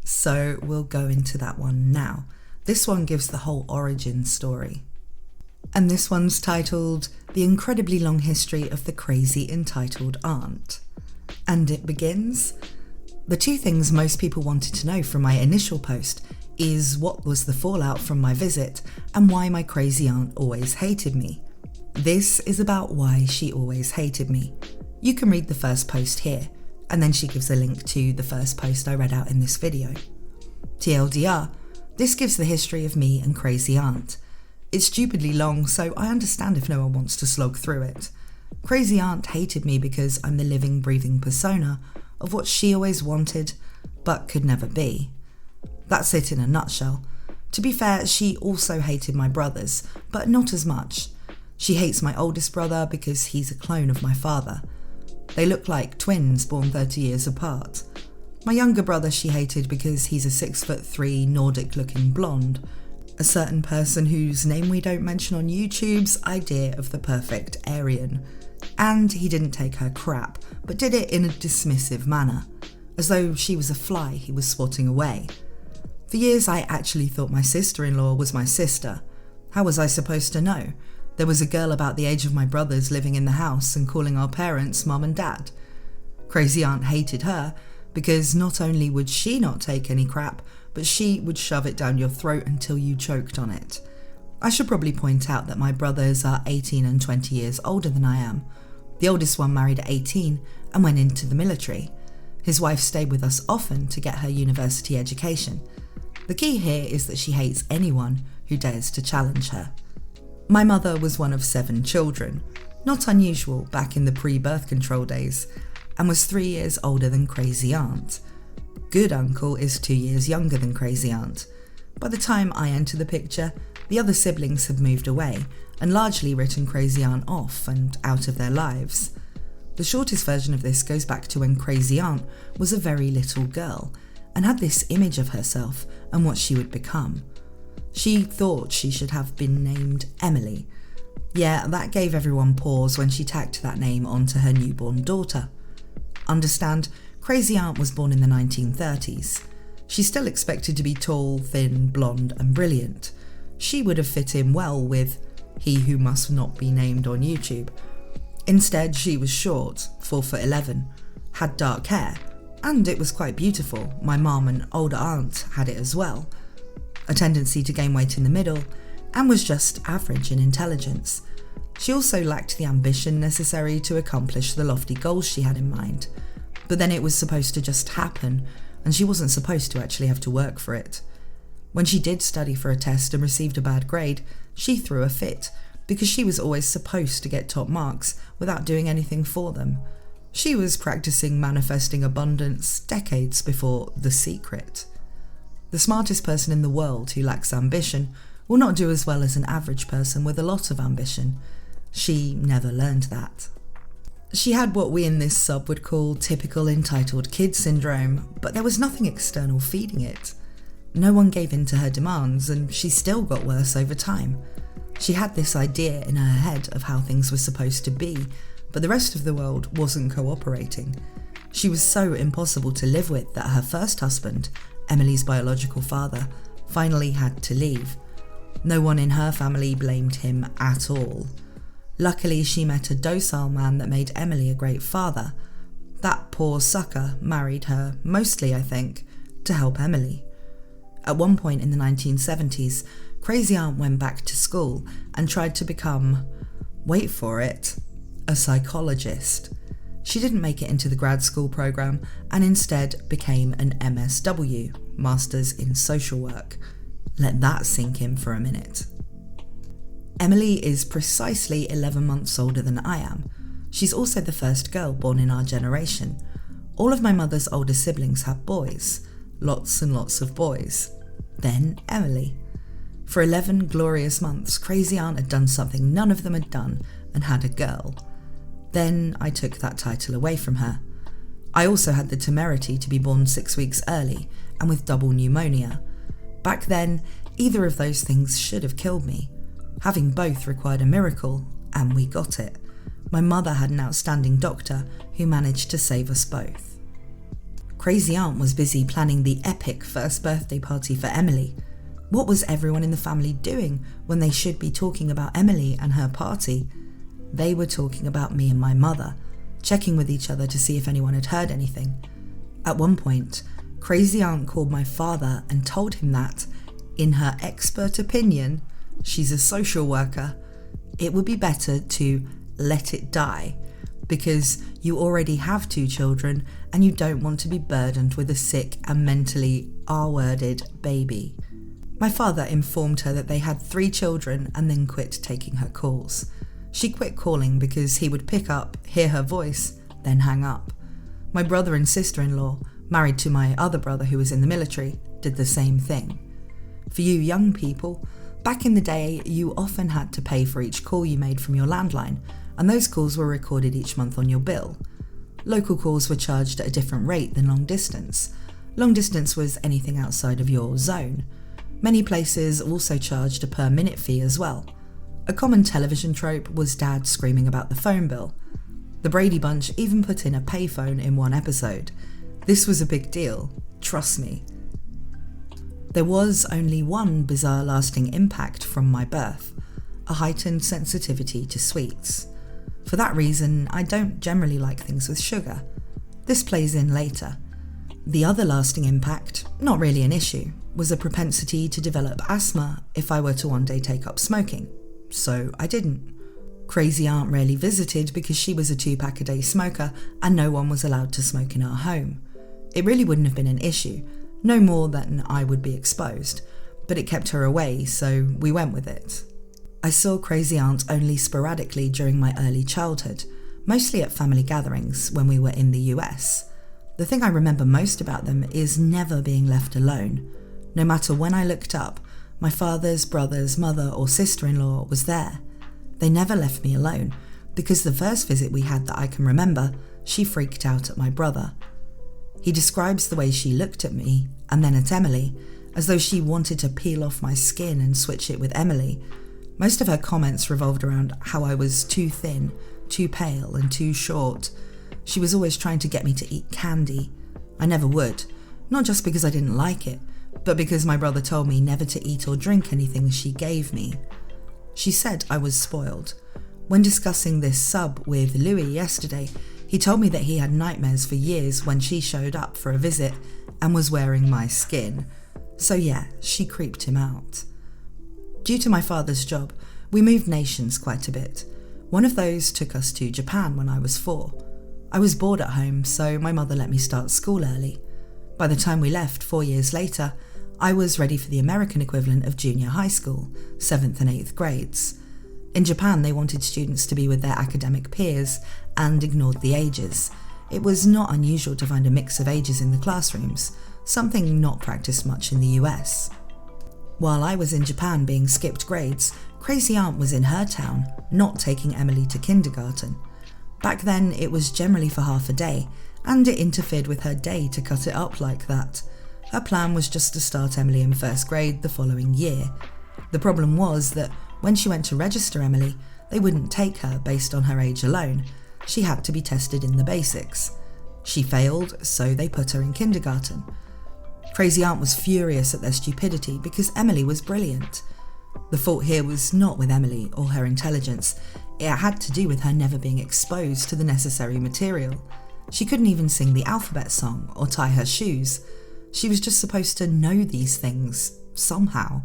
[SPEAKER 1] so we'll go into that one now. This one gives the whole origin story. And this one's titled, The Incredibly Long History of the Crazy Entitled Aunt. And it begins, the 2 things most people wanted to know from my initial post is what was the fallout from my visit and why my crazy aunt always hated me. This is about why she always hated me. You can read the first post here, and then she gives a link to the first post I read out in this video. TLDR, this gives the history of me and Crazy Aunt. It's stupidly long, so I understand if no one wants to slog through it. Crazy Aunt hated me because I'm the living, breathing persona of what she always wanted, but could never be. That's it in a nutshell. To be fair, she also hated my brothers, but not as much. She hates my oldest brother because he's a clone of my father. They look like twins born 30 years apart. My younger brother she hated because he's a 6'3" Nordic-looking blonde, a certain person whose name we don't mention on YouTube's idea of the perfect Aryan. And he didn't take her crap, but did it in a dismissive manner, as though she was a fly he was swatting away. For years I actually thought my sister-in-law was my sister. How was I supposed to know? There was a girl about the age of my brothers living in the house and calling our parents Mum and Dad. Crazy Aunt hated her because not only would she not take any crap, but she would shove it down your throat until you choked on it. I should probably point out that my brothers are 18 and 20 years older than I am. The oldest one married at 18 and went into the military. His wife stayed with us often to get her university education. The key here is that she hates anyone who dares to challenge her. My mother was one of 7 children, not unusual back in the pre-birth control days, and was 3 years older than Crazy Aunt. Good uncle is 2 years younger than Crazy Aunt. By the time I enter the picture, the other siblings had moved away and largely written Crazy Aunt off and out of their lives. The shortest version of this goes back to when Crazy Aunt was a very little girl and had this image of herself and what she would become. She thought she should have been named Emily. Yeah, that gave everyone pause when she tacked that name onto her newborn daughter. Understand, Crazy Aunt was born in the 1930s. She's still expected to be tall, thin, blonde and brilliant. She would have fit in well with he who must not be named on YouTube. Instead, she was short, 4'11", had dark hair, and it was quite beautiful. My mum and older aunt had it as well. A tendency to gain weight in the middle, and was just average in intelligence. She also lacked the ambition necessary to accomplish the lofty goals she had in mind. But then it was supposed to just happen, and she wasn't supposed to actually have to work for it. When she did study for a test and received a bad grade, she threw a fit, because she was always supposed to get top marks without doing anything for them. She was practicing manifesting abundance decades before The Secret. The smartest person in the world who lacks ambition will not do as well as an average person with a lot of ambition. She never learned that. She had what we in this sub would call typical entitled kid syndrome, but there was nothing external feeding it. No one gave in to her demands, and she still got worse over time. She had this idea in her head of how things were supposed to be, but the rest of the world wasn't cooperating. She was so impossible to live with that her first husband, Emily's biological father, finally had to leave. No one in her family blamed him at all. Luckily, she met a docile man that made Emily a great father. That poor sucker married her, mostly, I think, to help Emily. At one point in the 1970s, Crazy Aunt went back to school and tried to become, wait for it, a psychologist. She didn't make it into the grad school program and instead became an MSW, Masters in Social Work. Let that sink in for a minute. Emily is precisely 11 months older than I am. She's also the first girl born in our generation. All of my mother's older siblings have boys. Lots and lots of boys. Then Emily. For 11 glorious months, Crazy Aunt had done something none of them had done and had a girl. Then I took that title away from her. I also had the temerity to be born 6 weeks early and with double pneumonia. Back then, either of those things should have killed me. Having both required a miracle, and we got it. My mother had an outstanding doctor who managed to save us both. Crazy Aunt was busy planning the epic first birthday party for Emily. What was everyone in the family doing when they should be talking about Emily and her party? They were talking about me and my mother, checking with each other to see if anyone had heard anything. At one point, Crazy Aunt called my father and told him that, in her expert opinion, she's a social worker, it would be better to let it die, because you already have 2 children and you don't want to be burdened with a sick and mentally R-worded baby. My father informed her that they had 3 children and then quit taking her calls. She quit calling because he would pick up, hear her voice, then hang up. My brother and sister-in-law, married to my other brother who was in the military, did the same thing. For you young people, back in the day, you often had to pay for each call you made from your landline, and those calls were recorded each month on your bill. Local calls were charged at a different rate than long distance. Long distance was anything outside of your zone. Many places also charged a per-minute fee as well. A common television trope was Dad screaming about the phone bill. The Brady Bunch even put in a payphone in one episode. This was a big deal, trust me. There was only one bizarre lasting impact from my birth, a heightened sensitivity to sweets. For that reason, I don't generally like things with sugar. This plays in later. The other lasting impact, not really an issue, was a propensity to develop asthma if I were to one day take up smoking. So I didn't. Crazy Aunt rarely visited because she was a 2-pack-a-day smoker and no one was allowed to smoke in our home. It really wouldn't have been an issue, no more than I would be exposed, but it kept her away, so we went with it. I saw Crazy Aunt only sporadically during my early childhood, mostly at family gatherings when we were in the US. The thing I remember most about them is never being left alone. No matter when I looked up, my father's brother's mother or sister-in-law was there. They never left me alone, because the first visit we had that I can remember, she freaked out at my brother. He describes the way she looked at me, and then at Emily, as though she wanted to peel off my skin and switch it with Emily. Most of her comments revolved around how I was too thin, too pale, and too short. She was always trying to get me to eat candy. I never would, not just because I didn't like it, but because my brother told me never to eat or drink anything she gave me. She said I was spoiled. When discussing this sub with Louis yesterday, he told me that he had nightmares for years when she showed up for a visit and was wearing my skin. So yeah, she creeped him out. Due to my father's job, we moved nations quite a bit. One of those took us to Japan when I was 4. I was bored at home, so my mother let me start school early. By the time we left 4 years later, I was ready for the American equivalent of junior high school, 7th and 8th grades. In Japan, they wanted students to be with their academic peers and ignored the ages. It was not unusual to find a mix of ages in the classrooms, something not practiced much in the US. While I was in Japan being skipped grades, Crazy Aunt was in her town, not taking Emily to kindergarten. Back then, it was generally for half a day, and it interfered with her day to cut it up like that. Her plan was just to start Emily in 1st grade the following year. The problem was that when she went to register Emily, they wouldn't take her based on her age alone. She had to be tested in the basics. She failed, so they put her in kindergarten. Crazy Aunt was furious at their stupidity because Emily was brilliant. The fault here was not with Emily or her intelligence. It had to do with her never being exposed to the necessary material. She couldn't even sing the alphabet song or tie her shoes. She was just supposed to know these things, somehow.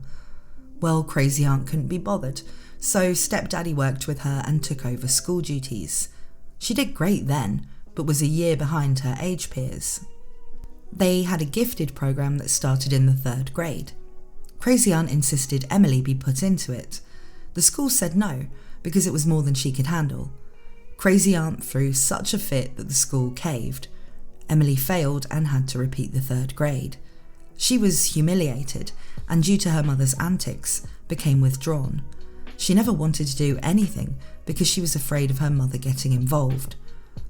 [SPEAKER 1] Well, Crazy Aunt couldn't be bothered, so Stepdaddy worked with her and took over school duties. She did great then, but was a year behind her age peers. They had a gifted program that started in the 3rd grade. Crazy Aunt insisted Emily be put into it. The school said no, because it was more than she could handle. Crazy Aunt threw such a fit that the school caved. Emily failed and had to repeat the 3rd grade. She was humiliated, and due to her mother's antics, became withdrawn. She never wanted to do anything because she was afraid of her mother getting involved.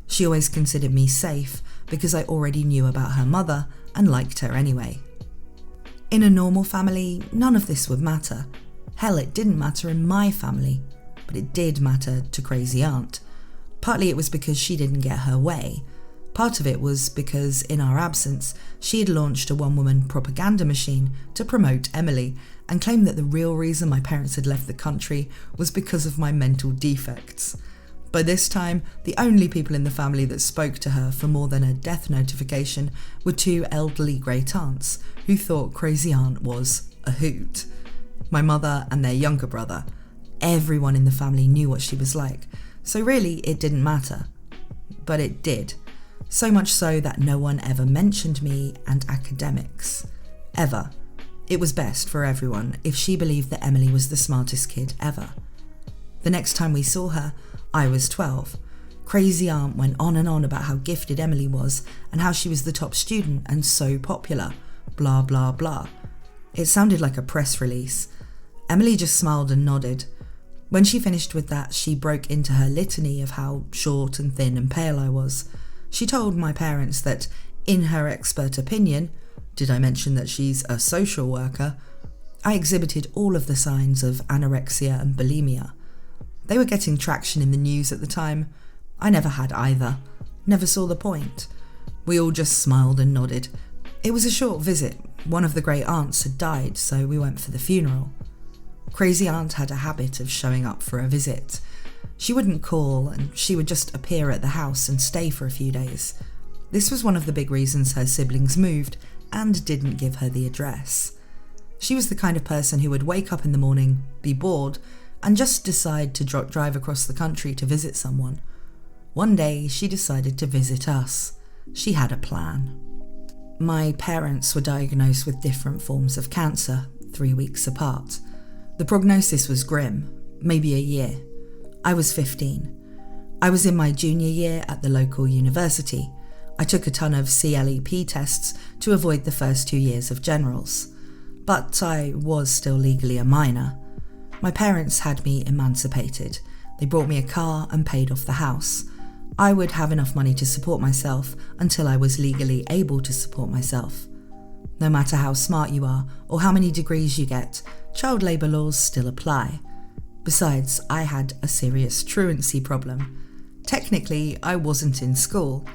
[SPEAKER 1] She always considered me safe because I already knew about her mother and liked her anyway. In a normal family, none of this would matter. Hell, it didn't matter in my family, but it did matter to Crazy Aunt. Partly it was because she didn't get her way. Part of it was because, in our absence, she had launched a one-woman propaganda machine to promote Emily and claimed that the real reason my parents had left the country was because of my mental defects. By this time, the only people in the family that spoke to her for more than a death notification were 2 elderly great aunts who thought Crazy Aunt was a hoot. My mother and their younger brother. Everyone in the family knew what she was like, so really it didn't matter. But it did. So much so that no one ever mentioned me and academics. Ever. It was best for everyone if she believed that Emily was the smartest kid ever. The next time we saw her, I was 12. Crazy Aunt went on and on about how gifted Emily was and how she was the top student and so popular. Blah blah blah. It sounded like a press release. Emily just smiled and nodded. When she finished with that, she broke into her litany of how short and thin and pale I was. She told my parents that, in her expert opinion, did I mention that she's a social worker, I exhibited all of the signs of anorexia and bulimia. They were getting traction in the news at the time. I never had either. Never saw the point. We all just smiled and nodded. It was a short visit. One of the great aunts had died, so we went for the funeral. Crazy Aunt had a habit of showing up for a visit. She wouldn't call, and she would just appear at the house and stay for a few days. This was one of the big reasons her siblings moved and didn't give her the address. She was the kind of person who would wake up in the morning, be bored, and just decide to drive across the country to visit someone. One day, she decided to visit us. She had a plan. My parents were diagnosed with different forms of cancer, 3 weeks apart. The prognosis was grim, maybe a year. I was 15. I was in my junior year at the local university. I took a ton of CLEP tests to avoid the first 2 years of generals. But I was still legally a minor. My parents had me emancipated. They bought me a car and paid off the house. I would have enough money to support myself until I was legally able to support myself. No matter how smart you are or how many degrees you get, child labour laws still apply. Besides, I had a serious truancy problem. Technically, I wasn't in school.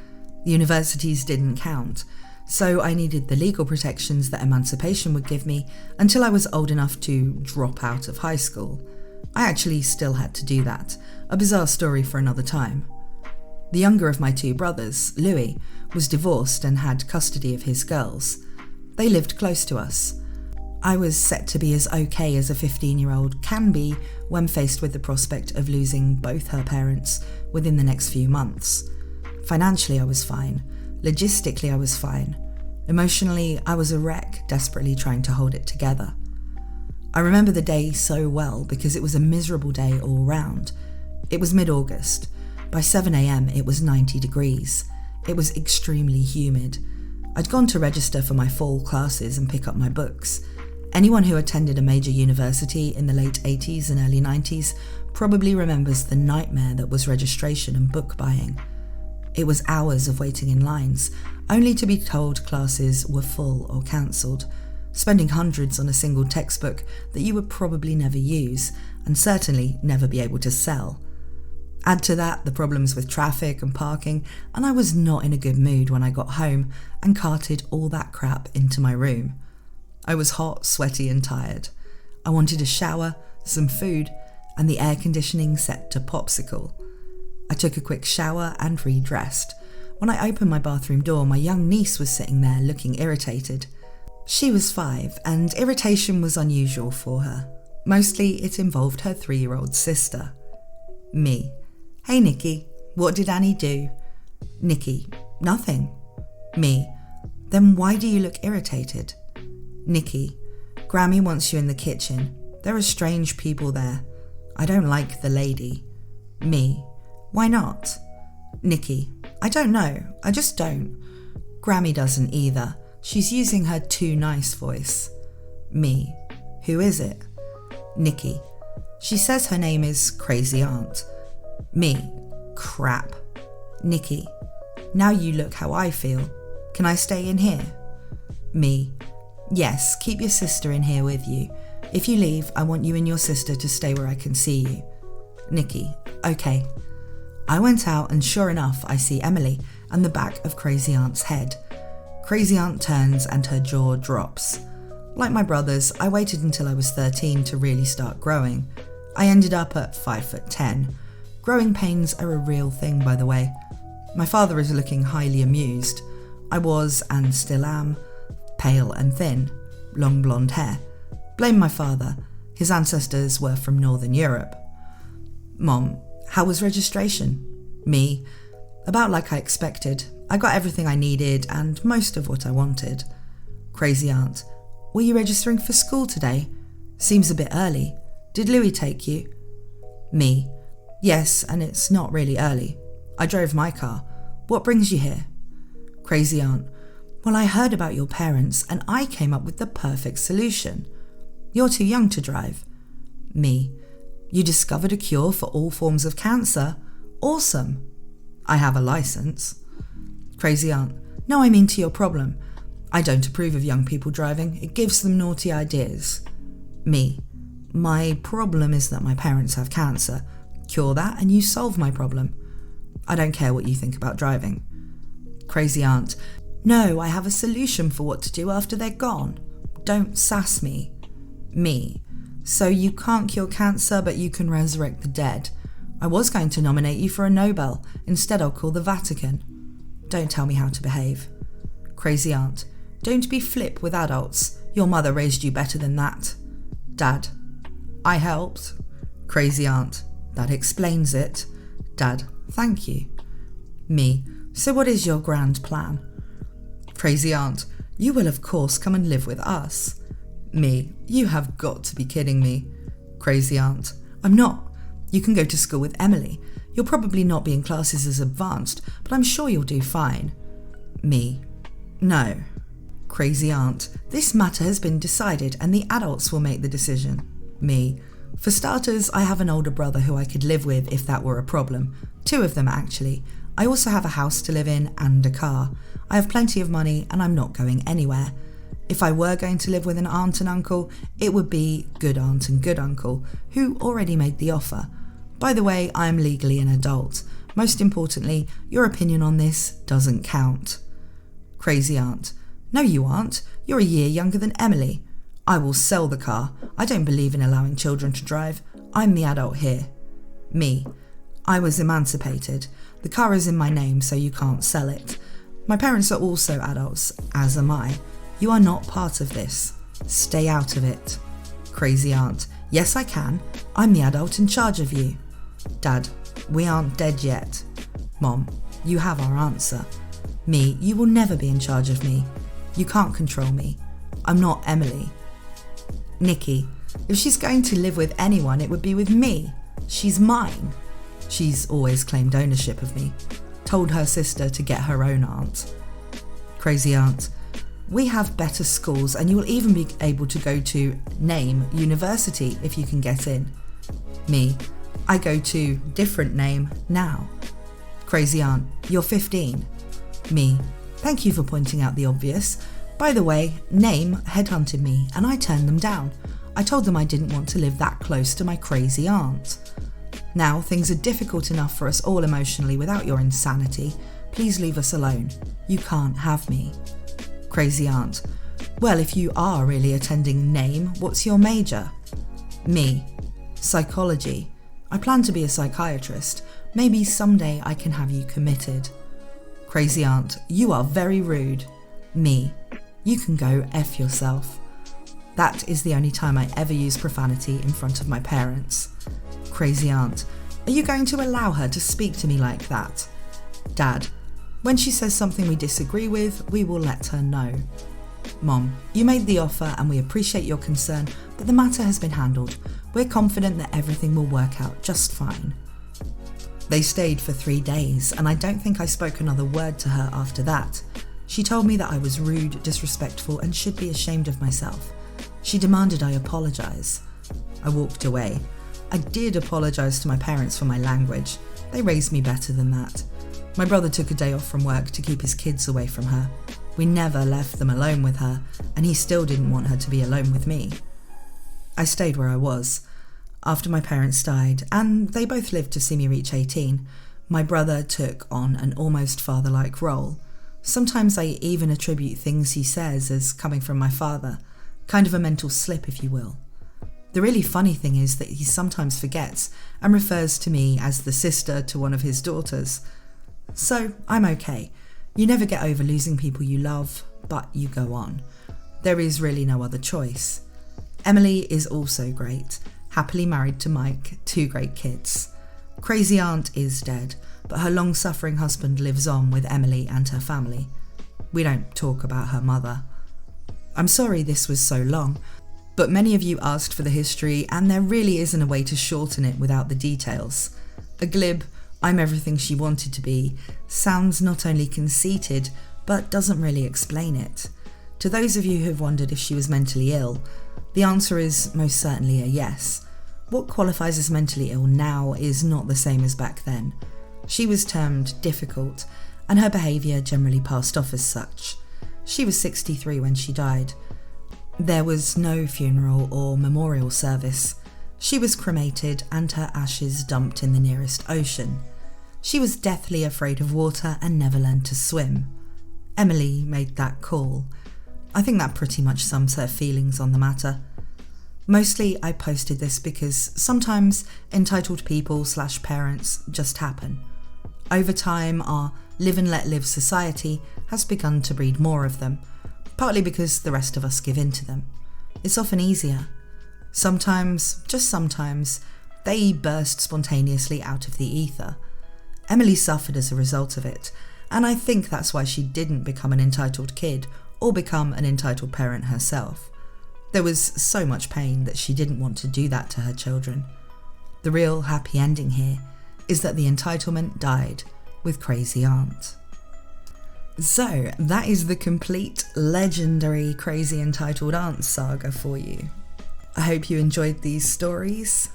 [SPEAKER 1] Universities didn't count, so I needed the legal protections that emancipation would give me until I was old enough to drop out of high school. I actually still had to do that, a bizarre story for another time. The younger of my 2 brothers, Louis, was divorced and had custody of his girls. They lived close to us. I was set to be as okay as a 15-year-old can be when faced with the prospect of losing both her parents within the next few months. Financially, I was fine. Logistically, I was fine. Emotionally, I was a wreck, desperately trying to hold it together. I remember the day so well because it was a miserable day all round. It was mid-August. By 7 a.m, it was 90 degrees. It was extremely humid. I'd gone to register for my fall classes and pick up my books. Anyone who attended a major university in the late 80s and early 90s probably remembers the nightmare that was registration and book buying. It was hours of waiting in lines, only to be told classes were full or cancelled, spending hundreds on a single textbook that you would probably never use and certainly never be able to sell. Add to that the problems with traffic and parking, and I was not in a good mood when I got home and carted all that crap into my room. I was hot, sweaty and tired. I wanted a shower, some food, and the air conditioning set to popsicle. I took a quick shower and redressed. When I opened my bathroom door, my young niece was sitting there looking irritated. She was 5, and irritation was unusual for her. Mostly it involved her 3-year-old sister. Me. Hey Nikki, what did Annie do? Nikki. Nothing. Me. Then why do you look irritated? Nikki. Grammy wants you in the kitchen. There are strange people there. I don't like the lady. Me. Why not? Nikki. I don't know. I just don't. Grammy doesn't either. She's using her too nice voice. Me. Who is it? Nikki. She says her name is Crazy Aunt. Me. Crap. Nikki. Now you look how I feel. Can I stay in here? Me. Yes, keep your sister in here with you. If you leave, I want you and your sister to stay where I can see you. Nikki. Okay. I went out and sure enough, I see Emily and the back of Crazy Aunt's head. Crazy Aunt turns and her jaw drops. Like my brothers, I waited until I was 13 to really start growing. I ended up at 5'10". Growing pains are a real thing, by the way. My father is looking highly amused. I was, and still am, pale and thin, long blonde hair. Blame my father. His ancestors were from Northern Europe. Mom, how was registration? Me. About like I expected. I got everything I needed and most of what I wanted. Crazy Aunt. Were you registering for school today? Seems a bit early. Did Louis take you? Me. Yes, and it's not really early. I drove my car. What brings you here? Crazy Aunt. Well, I heard about your parents and I came up with the perfect solution. You're too young to drive. Me. You discovered a cure for all forms of cancer? Awesome. I have a license. Crazy Aunt. No, I mean to your problem. I don't approve of young people driving. It gives them naughty ideas. Me. My problem is that my parents have cancer. Cure that and you solve my problem. I don't care what you think about driving. Crazy Aunt. No, I have a solution for what to do after they're gone. Don't sass me. Me. So you can't cure cancer, but you can resurrect the dead. I was going to nominate you for a Nobel. Instead, I'll call the Vatican. Don't tell me how to behave. Crazy Aunt. Don't be flip with adults. Your mother raised you better than that. Dad. I helped. Crazy Aunt. That explains it. Dad. Thank you. Me. So what is your grand plan? Crazy Aunt. You will of course come and live with us. Me. You have got to be kidding me. Crazy Aunt. I'm not. You can go to school with Emily. You'll probably not be in classes as advanced, but I'm sure you'll do fine. Me. No. Crazy Aunt. This matter has been decided and the adults will make the decision. Me. For starters, I have an older brother who I could live with if that were a problem. 2 of them actually. I also have a house to live in and a car. I have plenty of money and I'm not going anywhere. If I were going to live with an aunt and uncle, it would be good aunt and good uncle, who already made the offer. By the way, I am legally an adult. Most importantly, your opinion on this doesn't count. Crazy Aunt. No, you aren't. You're a year younger than Emily. I will sell the car. I don't believe in allowing children to drive. I'm the adult here. Me. I was emancipated. The car is in my name, so you can't sell it. My parents are also adults, as am I. You are not part of this. Stay out of it. Crazy aunt. Yes, I can. I'm the adult in charge of you. Dad. We aren't dead yet. Mom. You have our answer. Me. You will never be in charge of me. You can't control me. I'm not Emily. Nikki. If she's going to live with anyone, it would be with me. She's mine. She's always claimed ownership of me. Told her sister to get her own aunt. Crazy aunt. We have better schools and you will even be able to go to, name, university if you can get in. Me. I go to, different name, now. Crazy aunt. You're 15. Me. Thank you for pointing out the obvious. By the way, name headhunted me and I turned them down. I told them I didn't want to live that close to my crazy aunt. Now things are difficult enough for us all emotionally without your insanity. Please leave us alone. You can't have me. Crazy aunt. Well, if you are really attending name, what's your major? Me. Psychology. I plan to be a psychiatrist. Maybe someday I can have you committed. Crazy aunt. You are very rude. Me. You can go F yourself. That is the only time I ever use profanity in front of my parents. Crazy aunt. Are you going to allow her to speak to me like that? Dad. When she says something we disagree with, we will let her know. Mom. You made the offer and we appreciate your concern, but the matter has been handled. We're confident that everything will work out just fine. They stayed for 3 days and I don't think I spoke another word to her after that. She told me that I was rude, disrespectful and should be ashamed of myself. She demanded I apologise. I walked away. I did apologise to my parents for my language. They raised me better than that. My brother took a day off from work to keep his kids away from her. We never left them alone with her, and he still didn't want her to be alone with me. I stayed where I was. After my parents died, and they both lived to see me reach 18, my brother took on an almost father-like role. Sometimes I even attribute things he says as coming from my father, kind of a mental slip, if you will. The really funny thing is that he sometimes forgets and refers to me as the sister to one of his daughters. So, I'm okay. You never get over losing people you love, but you go on. There is really no other choice. Emily is also great, happily married to Mike, 2 great kids. Crazy aunt is dead, but her long-suffering husband lives on with Emily and her family. We don't talk about her mother. I'm sorry this was so long, but many of you asked for the history and there really isn't a way to shorten it without the details. A glib, I'm everything she wanted to be, sounds not only conceited, but doesn't really explain it. To those of you who've wondered if she was mentally ill, the answer is most certainly a yes. What qualifies as mentally ill now is not the same as back then. She was termed difficult, and her behaviour generally passed off as such. She was 63 when she died. There was no funeral or memorial service. She was cremated and her ashes dumped in the nearest ocean. She was deathly afraid of water and never learned to swim. Emily made that call. I think that pretty much sums her feelings on the matter. Mostly I posted this because sometimes entitled people / parents just happen. Over time, our live and let live society has begun to breed more of them, partly because the rest of us give in to them. It's often easier. Sometimes, just sometimes, they burst spontaneously out of the ether. Emily suffered as a result of it, and I think that's why she didn't become an entitled kid or become an entitled parent herself. There was so much pain that she didn't want to do that to her children. The real happy ending here is that the entitlement died with Crazy Aunt. So that is the complete legendary Crazy Entitled Aunt saga for you. I hope you enjoyed these stories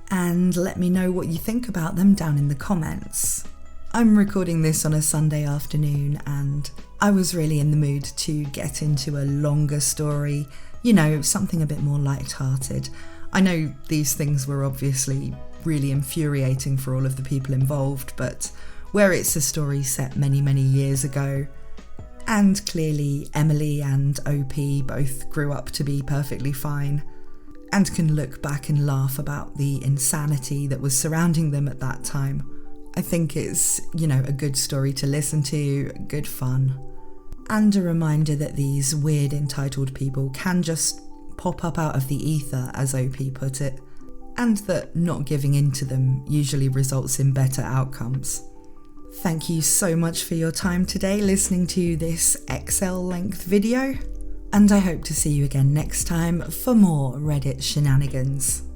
[SPEAKER 1] and let me know what you think about them down in the comments. I'm recording this on a Sunday afternoon and I was really in the mood to get into a longer story, you know, something a bit more light-hearted. I know these things were obviously really infuriating for all of the people involved, but where it's a story set many, many years ago, and clearly Emily and OP both grew up to be perfectly fine, and can look back and laugh about the insanity that was surrounding them at that time. I think it's, you know, a good story to listen to, good fun. and a reminder that these weird entitled people can just pop up out of the ether, as OP put it, and that not giving in to them usually results in better outcomes. Thank you so much for your time today listening to this XL length video, and I hope to see you again next time for more Reddit shenanigans.